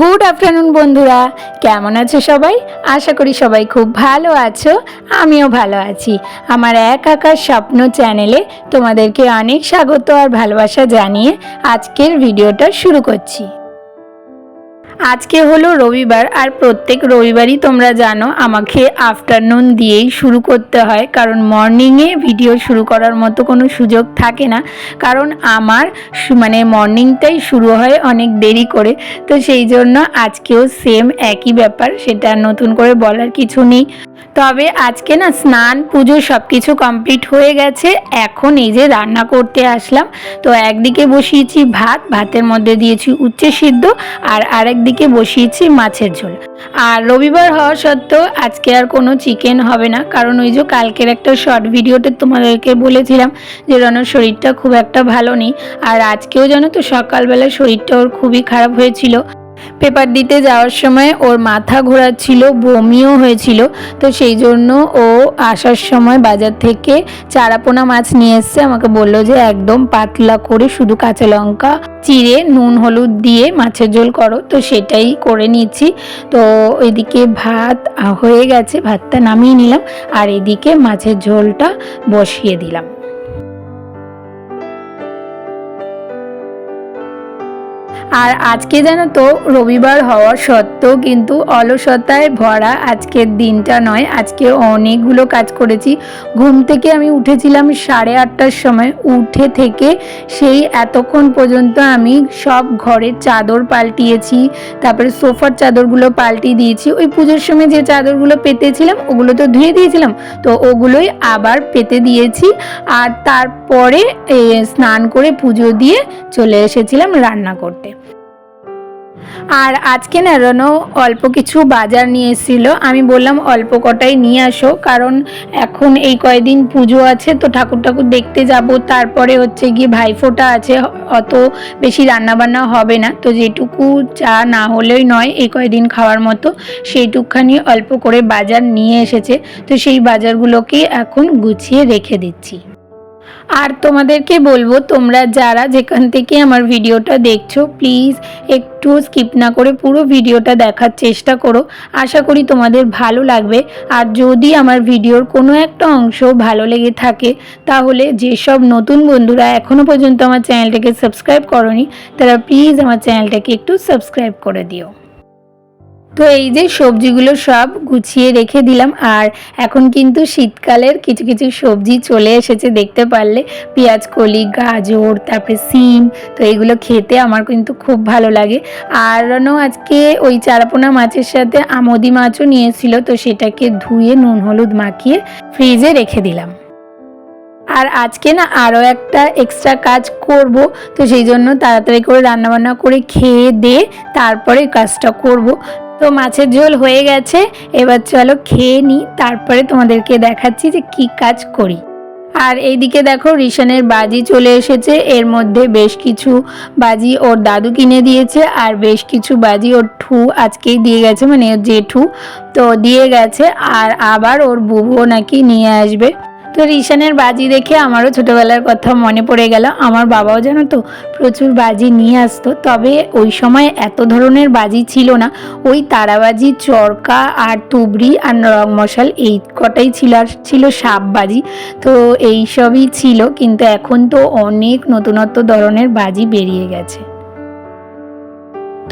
Good afternoon বন্ধুরা, কেমন আছো সবাই? আশা করি সবাই খুব ভালো আছো। আমিও ভালো আছি। আমার এক আকার স্বপ্ন চ্যানেলে তোমাদেরকে অনেক স্বাগত আর ভালোবাসা জানিয়ে আজকের ভিডিওটা শুরু করছি। আজকে হলো রবিবার, আর প্রত্যেক রবিবারই তোমরা জানো আমাকে আফটারনুন দিয়েই শুরু করতে হয়, কারণ মর্নিংয়ে ভিডিও শুরু করার মতো কোনো সুযোগ থাকে না। কারণ আমার মর্নিংটাই শুরু হয় অনেক দেরি করে, তো সেই জন্য আজকেও সেম একই ব্যাপার, সেটা নতুন করে বলার কিছু নেই। তবে আজকে না স্নান পুজো সব কিছু কমপ্লিট হয়ে গেছে। এখন এই যে রান্না করতে আসলাম। তো একদিকে বসিয়েছি ভাত, ভাতের মধ্যে দিয়েছি উচ্ছে সিদ্ধ, আর আরেকদিকে বসিয়েছি মাছের ঝোল। আর রবিবার হওয়া সত্ত্বেও আজকে আর কোনো চিকেন হবে না, কারণ ওই যে কালকের একটা শর্ট ভিডিওতে তোমাদেরকে বলেছিলাম যে রনর শরীরটা খুব একটা ভালো নেই। আর আজকেও জানো তো সকালবেলা শরীরটা ওর খুবই খারাপ হয়েছিল। পেপার দিতে যাওয়ার সময় ওর মাথা ঘোরাচ্ছিল, বমিও হয়েছিল। তো সেই জন্য ও আসার সময় বাজার থেকে চারাপোনা মাছ নিয়ে এসছে। আমাকে বললো যে একদম পাতলা করে শুধু কাঁচা লঙ্কা চিড়ে নুন হলুদ দিয়ে মাছের ঝোল করো, তো সেটাই করে নিচ্ছি। তো এদিকে ভাত হয়ে গেছে, ভাতটা নামিয়ে নিলাম, আর এদিকে মাছের ঝোলটা বসিয়ে দিলাম। আর আজকে জানো তো রবিবার হওয়া সত্ত্বেও কিন্তু অলসতায় ভরা আজকের দিনটা নয়। আজকে অনেকগুলো কাজ করেছি। ঘুম থেকে আমি উঠেছিলাম 8:30টার সময়। উঠে থেকে সেই এতক্ষণ পর্যন্ত আমি সব ঘরের চাদর পাল্টিয়েছি, তারপরে সোফার চাদরগুলো পাল্টিয়ে দিয়েছি। ওই পুজোর সময় যে চাদরগুলো পেতেছিলাম ওগুলো তো ধুয়ে দিয়েছিলাম, তো ওগুলোই আবার পেতে দিয়েছি। আর তারপরে স্নান করে পুজো দিয়ে চলে এসেছিলাম রান্না করতে। আর আজকে না রনো অল্প কিছু বাজার নিয়ে এসেছিল। আমি বললাম অল্প কটাই নিয়ে আসো, কারণ এখন এই কয়দিন পুজো আছে, তো ঠাকুর দেখতে যাব। তারপরে হচ্ছে গিয়ে ভাইফোঁটা আছে, অত বেশি রান্নাবান্না হবে না, তো যেটুকু চা না হলেই নয় এই কয়দিন খাওয়ার মতো, সেইটুকখানি অল্প করে বাজার নিয়ে এসেছে। তো সেই বাজারগুলোকে এখন গুছিয়ে রেখে দিচ্ছি। আর তোমাদেরকে বলবো, তোমরা যারা যেখান থেকে আমার ভিডিওটা দেখছো প্লিজ একটু স্কিপ না করে পুরো ভিডিওটা দেখার চেষ্টা করো। আশা করি তোমাদের ভালো লাগবে। আর যদি আমার ভিডিওর কোনো একটা অংশ ভালো লেগে থাকে, তাহলে যেসব নতুন বন্ধুরা এখনও পর্যন্ত আমার চ্যানেলটাকে সাবস্ক্রাইব করোনি, তারা প্লিজ আমার চ্যানেলটাকে একটু সাবস্ক্রাইব করে দিও। তো এই যে সবজিগুলো সব গুছিয়ে রেখে দিলাম। আর এখন কিন্তু শীতকালের কিছু কিছু সবজি চলে এসেছে, দেখতে পারলে পেঁয়াজ কলি, গাজর, তারপরে সিম। তো এগুলো খেতে আমার কিন্তু খুব ভালো লাগে। আর আজকে ওই চারাপোনা মাছের সাথে আমোদি মাছও নিয়েছিল, তো সেটাকে ধুয়ে নুন হলুদ মাখিয়ে ফ্রিজে রেখে দিলাম। আর আজকে না আরও একটা এক্সট্রা কাজ করব, তো সেই জন্য তাড়াতাড়ি করে রান্নাবান্না করে খেয়ে দিয়ে তারপরে কাজটা করব। তো মাছের ঝোল হয়ে গেছে, এবার চলো খেয়ে নিই, তারপরে তোমাদেরকে দেখাচ্ছি যে কি কাজ করি। আর এইদিকে দেখো রিশানের বাজি চলে এসেছে। এর মধ্যে বেশ কিছু বাজি ওর দাদু কিনে দিয়েছে, আর বেশ কিছু বাজি ওর ঠু আজকেই দিয়ে গেছে, মানে ওর জেঠু তো দিয়ে গেছে। আর আবার ওর বুবুও নাকি নিয়ে আসবে। তো রিশানের বাজি দেখে আমারও ছোটোবেলার কথা মনে পড়ে গেল। আমার বাবাও জানো তো প্রচুর বাজি নিয়ে আসতো, তবে ওই সময় এত ধরনের বাজি ছিল না। ওই তারাবাজি, চরকা আর তুবড়ি আর রং মশাল, এই কটাই ছিল। আর ছিল সাপ বাজি, তো এই সবই ছিল। কিন্তু এখন তো অনেক নতুনত্ব ধরনের বাজি বেরিয়ে গেছে।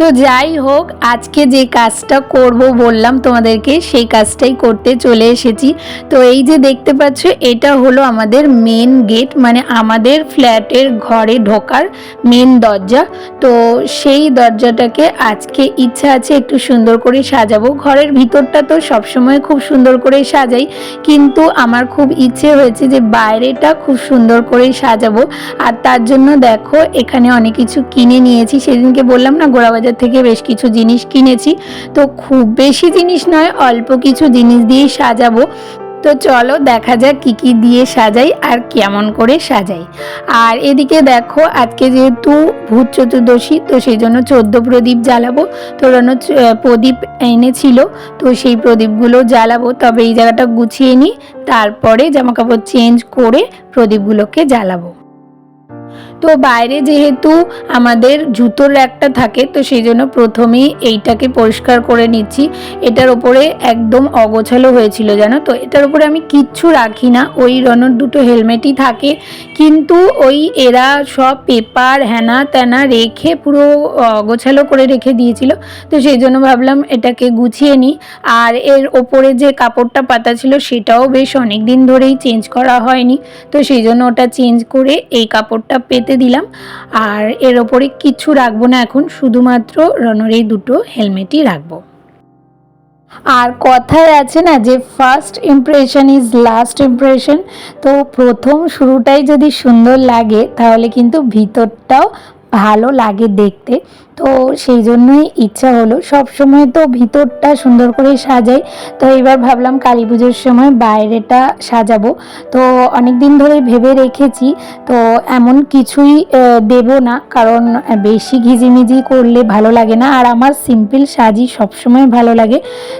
তো যাই হোক, আজকে যে কাজটা করব বললাম তোমাদেরকে, সেই কাজটাই করতে চলে এসেছি। তো এই যে দেখতে পাচ্ছ, এটা হলো আমাদের মেন গেট, মানে আমাদের ফ্ল্যাটের ঘরে ঢোকার মেন দরজা। তো সেই দরজাটাকে আজকে ইচ্ছা আছে একটু সুন্দর করে সাজাবো। ঘরের ভিতরটা তো সবসময় খুব সুন্দর করে সাজাই, কিন্তু আমার খুব ইচ্ছে হয়েছে যে বাইরেটা খুব সুন্দর করে সাজাবো। আর তার জন্য দেখো এখানে অনেক কিছু কিনে নিয়েছি। সেদিনকে বললাম না গোড়াবাজার থেকে বেশ কিছু জিনিস কিনেছি। তো খুব বেশি জিনিস নয়, অল্প কিছু জিনিস দিয়েই সাজাবো। তো চলো দেখা যাক কি কি দিয়ে সাজাই আর কেমন করে সাজাই। আর এদিকে দেখো আজকে যেহেতু ভূত চতুর্দশী, তো সেই জন্য 14 প্রদীপ জ্বালাবো। তো প্রদীপ এনেছিল, তো সেই প্রদীপগুলো জ্বালাবো। তবে এই জায়গাটা গুছিয়ে নিই, তারপরে জামাকাপড় চেঞ্জ করে প্রদীপগুলোকে জ্বালাবো। তো তো বাইরে যেহেতু আমাদের জুতোর র্যাকটা থাকে, তো সেই জন্য প্রথমেই এইটাকে পরিষ্কার করে নিচ্ছি। এটার ওপরে একদম অগোছালো হয়েছিল জানো তো, এটার উপরে আমি কিচ্ছু রাখি না, ওই রনর দুটো হেলমেটই থাকে, কিন্তু ওই এরা সব পেপার হ্যানা ত্যানা রেখে পুরো অগোছালো করে রেখে দিয়েছিল। তো সেই জন্য ভাবলাম এটাকে গুছিয়ে নিই। আর এর ওপরে যে কাপড়টা পাতা ছিল সেটাও বেশ অনেক দিন ধরেই চেঞ্জ করা হয়নি, তো সেই জন্য ওটা চেঞ্জ করে এই কাপড়টা পেতে দিলাম। আর এর ওপরে কিছু রাখবো না এখন, শুধুমাত্র রনর এই দুটো হেলমেটই রাখবো। আর কথায় আছে না যে first impression is last impression, তো প্রথম শুরুটাই যদি সুন্দর লাগে তাহলে কিন্তু ভিতরটাও ভালো লাগে দেখতে। তো সেই জন্যই ইচ্ছা হলো, সব সময় তো ভিতরটা সুন্দর করে সাজাই, তো এবার ভাবলাম কালী পুজোর সময় বাইরেটা সাজাবো। তো অনেক দিন ধরে ভেবে রেখেছি, তো এমন কিছুই দেব না, কারণ বেশি ঘিজিমিজি করলে ভালো লাগে না, আর আমার সিম্পল সাজি সবসময় ভালো লাগে,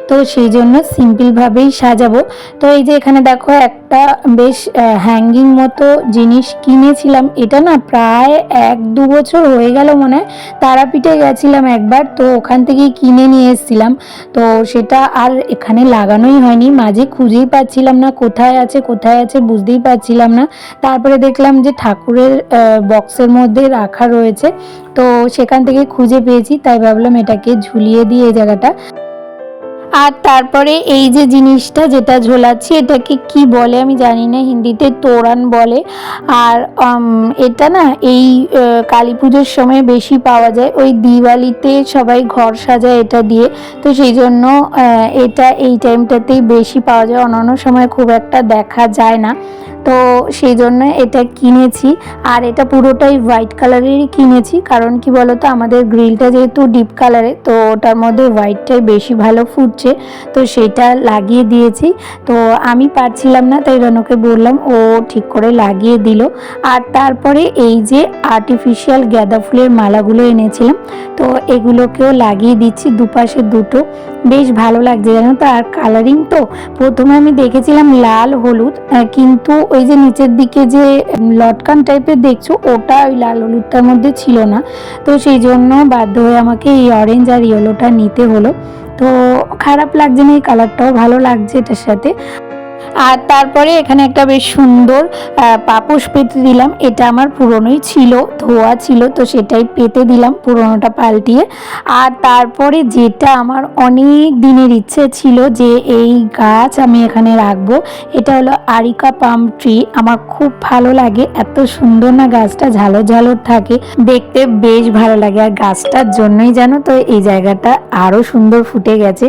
তো সেই জন্য সিম্পলভাবেই সাজাবো। তো এই যে এখানে দেখো একটা বেশ হ্যাঙ্গিং মতো জিনিস কিনেছিলাম, এটা না প্রায় 1-2 বছর হয়ে গেল মনে হয়, তারাপীঠে গেছিলাম একবার, তো ওখান থেকেই কিনে নিয়ে এসেছিলাম। তো সেটা আর এখানে লাগানোই হয়নি, মাঝে খুঁজেই পাচ্ছিলাম না কোথায় আছে কোথায় আছে, বুঝতেই পারছিলাম না। তারপরে দেখলাম যে ঠাকুরের বক্সের মধ্যে রাখা রয়েছে, তো সেখান থেকে খুঁজে পেয়েছি, তাই ভাবলাম এটাকে ঝুলিয়ে দিই এই জায়গাটা। আর তারপরে এই যে জিনিসটা যেটা ঝোলাচ্ছি এটাকে কি বলে আমি জানি না, হিন্দিতে তোরণ বলে। আর এটা না এই কালী পুজোর সময় বেশি পাওয়া যায়, ওই দিওয়ালিতে সবাই ঘর সাজায় এটা দিয়ে, তো সেই জন্য এটা এই টাইমটাতেই বেশি পাওয়া যায়, অন্যান্য সময় খুব একটা দেখা যায় না, তো সেই জন্য এটা কিনেছি। আর এটা পুরোটাই হোয়াইট কালারেরই কিনেছি, কারণ কি বলতো আমাদের গ্রিলটা যেহেতু ডিপ কালারে, তো ওটার মধ্যে হোয়াইটটাই বেশি ভালো ফুটছে, তো সেটা লাগিয়ে দিয়েছি। তো আমি পারছিলাম না, তাই রনকে বললাম, ও ঠিক করে লাগিয়ে দিল। আর তারপরে এই যে আর্টিফিশিয়াল গাঁদা ফুলের মালাগুলো এনেছিলাম, তো এগুলোকেও লাগিয়ে দিচ্ছি দুপাশে দুটো, বেশ ভালো লাগছে জানো তো। আর কালারিং তো প্রথমে আমি দেখেছিলাম লাল হলুদ, কিন্তু ওই যে নিচের দিকে যে লটকান টাইপের দেখছো ওটা ওই লাল হলুদটার মধ্যে ছিল না, তো সেই জন্য বাধ্য হয়ে আমাকে এই অরেঞ্জ আর ইয়েলোটা নিতে হলো। তো খারাপ লাগছে না, এই কালারটাও ভালো লাগছে এটার সাথে। আর তারপরে এখানে একটা বেশ সুন্দর পাপোশ পেতে দিলাম, এটা আমার পুরনোই ছিল, ধোয়া ছিল, তো সেটাই পেতে দিলাম পুরনোটা পাল্টিয়ে। আর তারপরে যেটা আমার অনেক দিনের ইচ্ছে ছিল যে এই গাছ আমি এখানে রাখবো, এটা হলো আরিকা পাম ট্রি। আমার খুব ভালো লাগে, এত সুন্দর না গাছটা, ঝালর ঝালর থাকে, দেখতে বেশ ভালো লাগে। আর গাছটার জন্যই জানো তো এই জায়গাটা আরও সুন্দর ফুটে গেছে।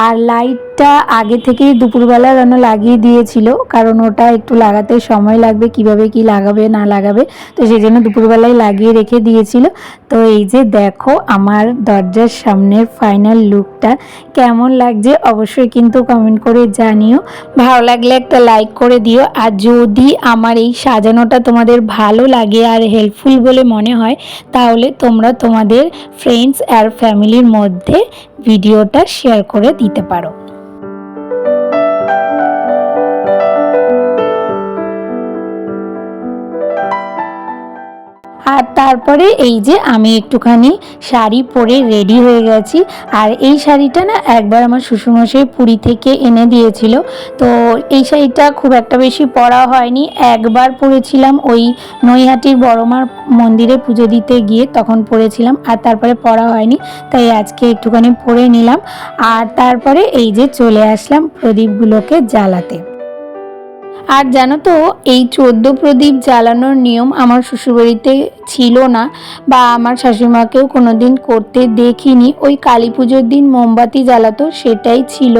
আর লাইটটা আগে থেকেই দুপুরবেলা যেন লাগিয়ে দিয়েছিল, কারণ ওটা একটু লাগাতে সময় লাগবে, কিভাবে কি লাগাবে না লাগাবে, তো সেই জন্য দুপুরবেলায় লাগিয়ে রেখে দিয়েছিল। তো এই যে দেখো আমার দরজার সামনের ফাইনাল লুকটা কেমন লাগছে অবশ্যই কিন্তু কমেন্ট করে জানিও, ভালো লাগলে একটা লাইক করে দিও। আর যদি আমার এই সাজানোটা তোমাদের ভালো লাগে আর হেল্পফুল বলে মনে হয়, তাহলে তোমরা তোমাদের ফ্রেন্ডস আর ফ্যামিলির মধ্যে ভিডিওটা শেয়ার করে দিতে পারো। আর তারপরে এই যে আমি একটুখানি শাড়ি পরে রেডি হয়ে গেছি। আর এই শাড়িটা না একবার আমার শ্বশুরমশাই পুরী থেকে এনে দিয়েছিল, তো এই শাড়িটা খুব একটা বেশি পরা হয়নি, একবার পরেছিলাম ওই নৈহাটির বড়মার মন্দিরে পুজো দিতে গিয়ে, তখন পরেছিলাম, আর তারপরে পরা হয়নি, তাই আজকে একটুখানি পরে নিলাম। আর তারপরে এই যে চলে আসলাম প্রদীপগুলোকে জ্বালাতে। আর জানো তো এই 14 প্রদীপ জ্বালানোর নিয়ম আমার শ্বশুরবাড়িতে ছিল না, বা আমার শাশুড়িমাকেও কোনো দিন করতে দেখিনি, ওই কালী পুজোর দিন মোমবাতি জ্বালাতো সেটাই ছিল।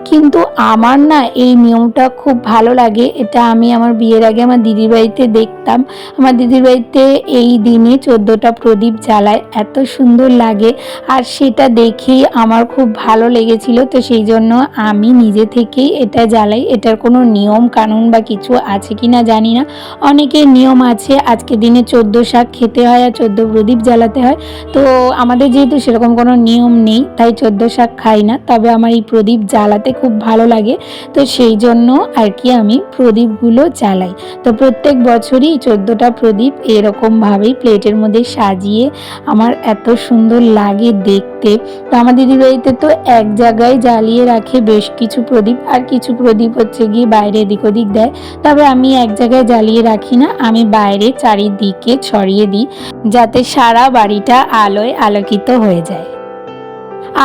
কিন্তু আমার না এই নিয়মটা খুব ভালো লাগে, এটা আমি আমার বিয়ের আগে আমার দিদির বাড়িতে দেখতাম, আমার দিদির বাড়িতে এই দিনে 14টা প্রদীপ জ্বালায়, এত সুন্দর লাগে, আর সেটা দেখেই আমার খুব ভালো লেগেছিল, তো সেই জন্য আমি নিজে থেকেই এটা জ্বালাই। এটার কোনো নিয়ম কানুন বা কিছু আছে কি না জানি না। অনেকের নিয়ম আছে আজকের দিনে 14 শাক খেতে হয় আর 14 প্রদীপ জ্বালাতে হয়। তো আমাদের যেহেতু সেরকম কোনো নিয়ম নেই, তাই 14 শাক খাই না। তবে আমার এই প্রদীপ জ্বালাতে খুব ভালো লাগে, তো সেই জন্য আর কি আমি প্রদীপগুলো জ্বালাই। তো প্রত্যেক বছরই 14টা প্রদীপ এরকমভাবেই প্লেটের মধ্যে সাজিয়ে আমার এত সুন্দর লাগে দেখতে। তো আমার দিদিবাড়িতে তো এক জায়গায় জ্বালিয়ে রাখে বেশ কিছু প্রদীপ, আর কিছু প্রদীপ হচ্ছে গিয়ে বাইরে এদিক ওদিক দেয়। তবে আমি এক জায়গায় জ্বালিয়ে রাখি না, আমি বাইরে চারিদিকে ছড়িয়ে দিই যাতে সারা বাড়িটা আলোয় আলোকিত হয়ে যায়।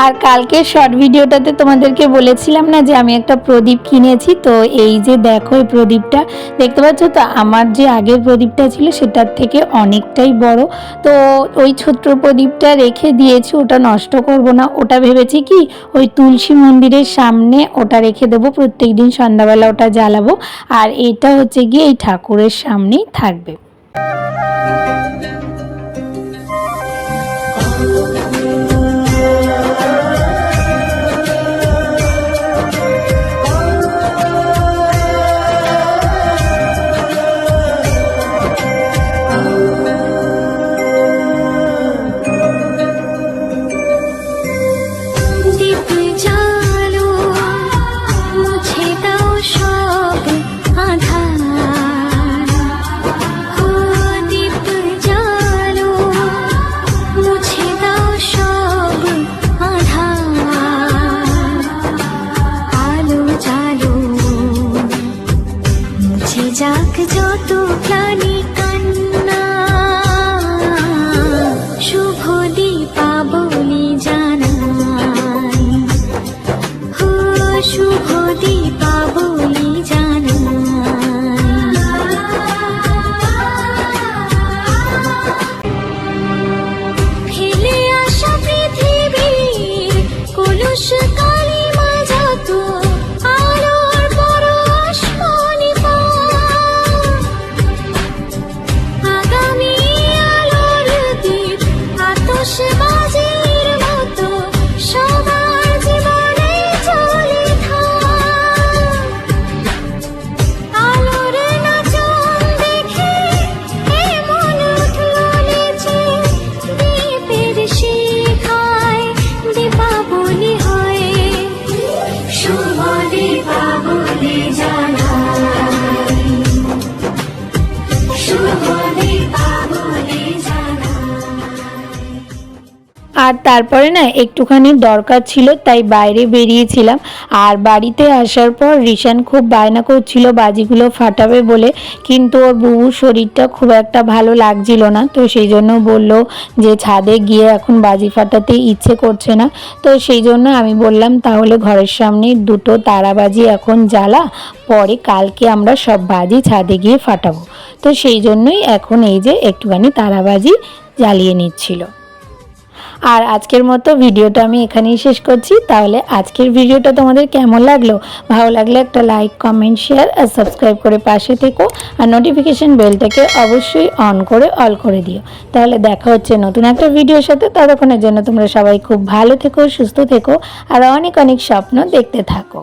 আর কালকের শর্ট ভিডিওটাতে তোমাদেরকে বলেছিলাম না যে আমি একটা প্রদীপ কিনেছি। তো এই যে দেখো এই প্রদীপটা দেখতে পাচ্ছ তো, আমার যে আগের প্রদীপটা ছিল সেটার থেকে অনেকটাই বড়। তো ওই ছোট্ট প্রদীপটা রেখে দিয়েছি, ওটা নষ্ট করব না। ওটা ভেবেছি কি ওই তুলসী মন্দিরের সামনে ওটা রেখে দেবো, প্রত্যেক দিন সন্ধ্যাবেলা ওটা জ্বালাবো। আর এটা হচ্ছে গিয়ে এই ঠাকুরের সামনেই থাকবে। যাক যত প্রাণী কান্না, শুভ দীপাবলি জানাই, শুভ দীপাবলি জানাই। ফেলে আসা পৃথিবীর কলুষ কালিমা যত আলোর পরশ মনে বাজির মতো সবার জীবনে চলে আলোর নাচন দেখে এমন উঠল নেচে, দীপের শিখায় দীপাবলি হয়, শুভ দীপাবলি জানাই, শুভ দীপাবলি জানাই। আর তারপরে না একটুখানি দরকার ছিল তাই বাইরে বেরিয়েছিলাম। আর বাড়িতে আসার পর রিশান খুব বায়না করছিল বাজিগুলো ফাটাবে বলে, কিন্তু ওর বুবুর শরীরটা খুব একটা ভালো লাগছিল না। তো সেই জন্য বলল যে ছাদে গিয়ে এখন বাজি ফাটাতে ইচ্ছে করছে না। তো সেই জন্য আমি বললাম তাহলে ঘরের সামনে দুটো তারাবাজি এখন জ্বালা, পরে কালকে আমরা সব বাজি ছাদে গিয়ে ফাটাবো। তো সেই জন্যই এখন এই যে একটুখানি তারাবাজি জ্বালিয়ে নিচ্ছিল। আর আজকের মতো ভিডিওটা আমি এখানেই শেষ করছি। তাহলে আজকের ভিডিওটা তোমাদের কেমন লাগলো? ভালো লাগলে একটা লাইক, কমেন্ট, শেয়ার আর সাবস্ক্রাইব করে পাশে থেকো। আর নোটিফিকেশন বেলটাকে অবশ্যই অন করে অল করে দিও। তাহলে দেখা হচ্ছে নতুন একটা ভিডিওর সাথে। ততক্ষণের জন্য তোমরা সবাই খুব ভালো থেকো, সুস্থ থেকো আর অনেক অনেক স্বপ্ন দেখতে থাকো।